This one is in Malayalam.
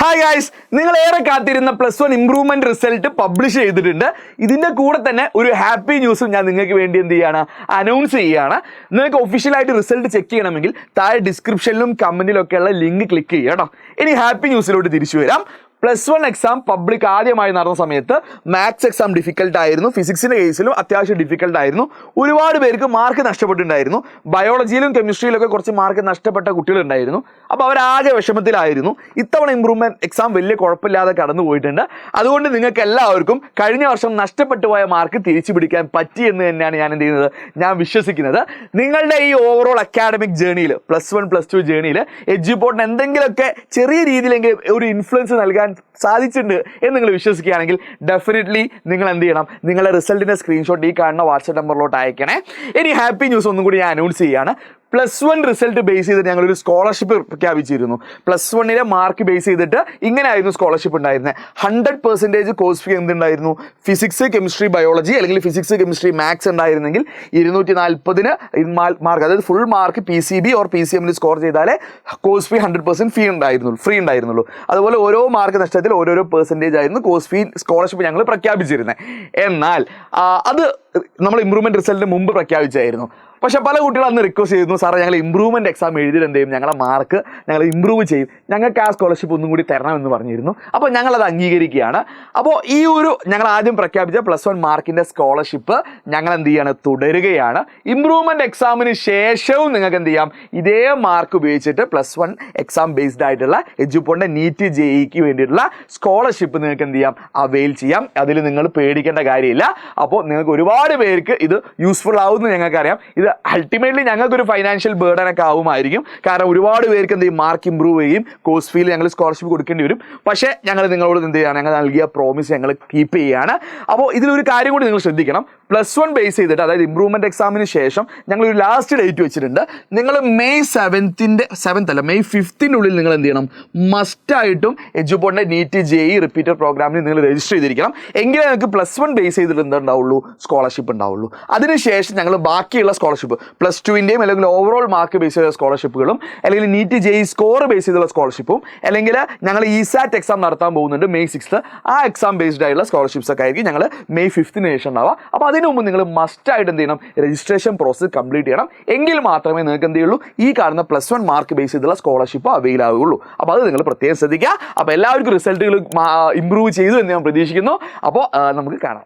ഹായ് ഗായ്സ്, നിങ്ങൾ ഏറെ കാത്തിരുന്ന +1 ഇംപ്രൂവ്മെന്റ് റിസൾട്ട് പബ്ലിഷ് ചെയ്തിട്ടുണ്ട്. ഇതിന്റെ കൂടെ തന്നെ ഒരു ഹാപ്പി ന്യൂസും ഞാൻ നിങ്ങൾക്ക് വേണ്ടി എന്ത് ചെയ്യാണ്, അനൗൺസ് ചെയ്യുകയാണ്. നിങ്ങൾക്ക് ഒഫീഷ്യലായിട്ട് റിസൾട്ട് ചെക്ക് ചെയ്യണമെങ്കിൽ താഴെ ഡിസ്ക്രിപ്ഷനിലും കമന്റിലും ഒക്കെയുള്ള ലിങ്ക് ക്ലിക്ക് ചെയ്യുക കേട്ടോ. ഇനി ഹാപ്പി ന്യൂസിലോട്ട് തിരിച്ചു വരാം. +1 എക്സാം പബ്ലിക് ആദ്യമായി നടന്ന സമയത്ത് മാത്സ് എക്സാം ഡിഫിക്കൽട്ട് ആയിരുന്നു. ഫിസിക്സിന്റെ കേസിലും അത്യാവശ്യം ഡിഫിക്കൽട്ട് ആയിരുന്നു. ഒരുപാട് പേർക്ക് മാർക്ക് നഷ്ടപ്പെട്ടിട്ടുണ്ടായിരുന്നു. ബയോളജിയിലും കെമിസ്ട്രിയിലൊക്കെ കുറച്ച് മാർക്ക് നഷ്ടപ്പെട്ട കുട്ടികളുണ്ടായിരുന്നു. അപ്പോൾ അവരാകെ വിഷമത്തിലായിരുന്നു. ഇത്തവണ ഇംപ്രൂവ്മെന്റ് എക്സാം വലിയ കുഴപ്പമില്ലാതെ കടന്നു പോയിട്ടുണ്ട്. അതുകൊണ്ട് നിങ്ങൾക്ക് എല്ലാവർക്കും കഴിഞ്ഞ വർഷം നഷ്ടപ്പെട്ടു പോയ മാർക്ക് തിരിച്ചു പിടിക്കാൻ പറ്റി എന്ന് തന്നെയാണ് ഞാൻ എന്ത് ചെയ്യുന്നത്, ഞാൻ വിശ്വസിക്കുന്നത്. നിങ്ങളുടെ ഈ ഓവറോൾ അക്കാഡമിക് ജേണിയിൽ +1 +2 ജേണിയിൽ എഡ്യൂപോർട്ടിന് എന്തെങ്കിലുമൊക്കെ ചെറിയ രീതിയിലെങ്കിലും ഒരു ഇൻഫ്ലുവൻസ് നൽകാൻ സാധിച്ചിട്ടുണ്ട് എന്ന് നിങ്ങൾ വിശ്വസിക്കുകയാണെങ്കിൽ ഡെഫിനറ്റ്ലി നിങ്ങൾ എന്ത് ചെയ്യണം, നിങ്ങളുടെ റിസൾട്ടിന്റെ സ്ക്രീൻഷോട്ട് ഈ കാണുന്ന വാട്സ്ആപ്പ് നമ്പറിലോട്ട് അയക്കണേ. ഇനി ഹാപ്പി ന്യൂസ് ഒന്നും കൂടി ഞാൻ അനൗൺസ് ചെയ്യുകയാണ്. +1 റിസൾട്ട് ബേസ് ചെയ്തിട്ട് ഞങ്ങളൊരു സ്കോളർഷിപ്പ് പ്രഖ്യാപിച്ചിരുന്നു. +1 മാർക്ക് ബേസ് ചെയ്തിട്ട് ഇങ്ങനെയായിരുന്നു സ്കോളർഷിപ്പ് ഉണ്ടായിരുന്നത്. 100% കോഴ്സ് ഫീ എന്തുണ്ടായിരുന്നു, ഫിസിക്സ് കെമിസ്ട്രി ബയോളജി അല്ലെങ്കിൽ ഫിസിക്സ് കെമിസ്ട്രി മാത്സ് ഉണ്ടായിരുന്നെങ്കിൽ 240 മാർക്ക്, അതായത് full mark PCB or PCM score ചെയ്താലേ കോഴ്സ് ഫീ 100% ഫ്രീ ഉണ്ടായിരുന്നുള്ളൂ. അതുപോലെ ഓരോ മാർക്ക് നഷ്ടത്തിൽ ഓരോരോ % ആയിരുന്നു കോഴ്സ് ഫീ സ്കോളർഷിപ്പ് ഞങ്ങൾ പ്രഖ്യാപിച്ചിരുന്നത്. എന്നാൽ അത് നമ്മൾ ഇംപ്രൂവ്മെന്റ് റിസൾട്ടിന് മുമ്പ് പ്രഖ്യാപിച്ചായിരുന്നു. പക്ഷേ പല കുട്ടികൾ അന്ന് റിക്വസ്റ്റ് ചെയ്തിരുന്നു, സാറേ ഞങ്ങൾ ഇംപ്രൂവ്മെന്റ് എക്സാം എഴുതിയിട്ട് എന്ത് ചെയ്യും, ഞങ്ങളുടെ മാർക്ക് ഞങ്ങൾ ഇംപ്രൂവ് ചെയ്യും, ഞങ്ങൾക്ക് ആ സ്കോളർഷിപ്പ് ഒന്നും കൂടി തരണമെന്ന് പറഞ്ഞിരുന്നു. അപ്പോൾ ഞങ്ങളത് അംഗീകരിക്കുകയാണ്. അപ്പോൾ ഈ ഒരു ഞങ്ങൾ ആദ്യം പ്രഖ്യാപിച്ച +1 മാർക്കിൻ്റെ സ്കോളർഷിപ്പ് ഞങ്ങൾ എന്ത് ചെയ്യാണ്, തുടരുകയാണ്. ഇംപ്രൂവ്മെന്റ് എക്സാമിന് ശേഷവും നിങ്ങൾക്ക് എന്ത് ചെയ്യാം, ഇതേ മാർക്ക് ഉപയോഗിച്ചിട്ട് +1 എക്സാം ബേസ്ഡ് ആയിട്ടുള്ള എഡ്യൂപോർട്ടിൻ്റെ നീറ്റ് JEE വേണ്ടിയിട്ടുള്ള സ്കോളർഷിപ്പ് നിങ്ങൾക്ക് എന്ത് ചെയ്യാം, അവെയിൽ ചെയ്യാം. അതിൽ നിങ്ങൾ പേടിക്കേണ്ട കാര്യമില്ല. അപ്പോൾ നിങ്ങൾക്ക് ഒരുപാട് പേർക്ക് ഇത് യൂസ്ഫുൾ ആവുമെന്ന് ഞങ്ങൾക്കറിയാം. ഇത് അൾട്ടിമേറ്റ്ലി ഞങ്ങൾക്കൊരു ഫൈനാൻഷ്യൽ ബേർഡൻ ഒക്കെ ആവുമായിരിക്കും. കാരണം ഒരുപാട് പേർക്ക് എന്ത് ചെയ്യും, മാർക്ക് ഇമ്പ്രൂവ് ചെയ്യും, കോഴ്സ് ഫീൽ ഞങ്ങൾ സ്കോളർഷിപ്പ് കൊടുക്കേണ്ടി വരും. പക്ഷേ ഞങ്ങൾ നിങ്ങളോട് എന്ത് ചെയ്യാണ്, ഞങ്ങൾ നൽകിയ പ്രോമിസ് ഞങ്ങൾ കീപ്പ് ചെയ്യുകയാണ്. അപ്പോൾ ഇതിലൊരു കാര്യം കൂടി നിങ്ങൾ ശ്രദ്ധിക്കണം. +1 ബേസ് ചെയ്തിട്ട്, അതായത് ഇംപ്രൂവ്മെന്റ് എക്സാമിന് ശേഷം ഞങ്ങളൊരു ലാസ്റ്റ് ഡേറ്റ് വെച്ചിട്ടുണ്ട്. നിങ്ങൾ മെയ് 5 ഉള്ളിൽ നിങ്ങൾ എന്ത് ചെയ്യണം, മസ്റ്റായിട്ടും എഡ്യൂപോർട്ടിൻ്റെ നീറ്റ് JEE റിപ്പീറ്റർ പ്രോഗ്രാമിൽ നിങ്ങൾ രജിസ്റ്റർ ചെയ്തിരിക്കണം. എങ്കിലേ നിങ്ങൾക്ക് +1 ബേസ് ചെയ്തിട്ട് എന്തുണ്ടാവുള്ളൂ, സ്കോളർഷിപ്പ് ഉണ്ടാവുള്ളൂ. അതിനുശേഷം ഞങ്ങൾ ബാക്കിയുള്ള സ്കോളർഷിപ്പ് +2ൻ്റെയും അല്ലെങ്കിൽ ഓവറോൾ മാർക്ക് ബേസ് ചെയ്ത സ്കോളർഷിപ്പുകളും അല്ലെങ്കിൽ നീറ്റ് JEE സ്കോർ ബേസ് ചെയ്തുള്ള സ്കോളർഷിപ്പും അല്ലെങ്കിൽ ഞങ്ങൾ ESAT എക്സാം നടത്താൻ പോകുന്നുണ്ട് മെയ് 6. ആ എക്സാം ബേസ്ഡ് ആയിട്ടുള്ള സ്കോളർഷിപ്സ് ഒക്കെ ആയിരിക്കും ഞങ്ങൾ മെയ് 5 ശേഷം ഉണ്ടാവുക. അപ്പോൾ അതിന് മുമ്പ് നിങ്ങൾ മസ്റ്റായിട്ട് എന്ത് ചെയ്യണം, രജിസ്ട്രേഷൻ പ്രോസസ്സ് കംപ്ലീറ്റ് ചെയ്യണം. എങ്കിൽ മാത്രമേ നിങ്ങൾക്ക് എന്ത് ചെയ്യുള്ളൂ, ഈ കാണുന്ന +1 മാർക്ക് ബേസ് ചെയ്തുള്ള സ്കോളർഷിപ്പ് അവൈൽ ആവുകയുള്ളൂ. അപ്പോൾ അത് നിങ്ങൾ പ്രത്യേകം ശ്രദ്ധിക്കുക. അപ്പോൾ എല്ലാവർക്കും റിസൾട്ടുകൾ ഇമ്പ്രൂവ് ചെയ്തു എന്ന് ഞാൻ പ്രതീക്ഷിക്കുന്നു. അപ്പോൾ നമുക്ക് കാണാം.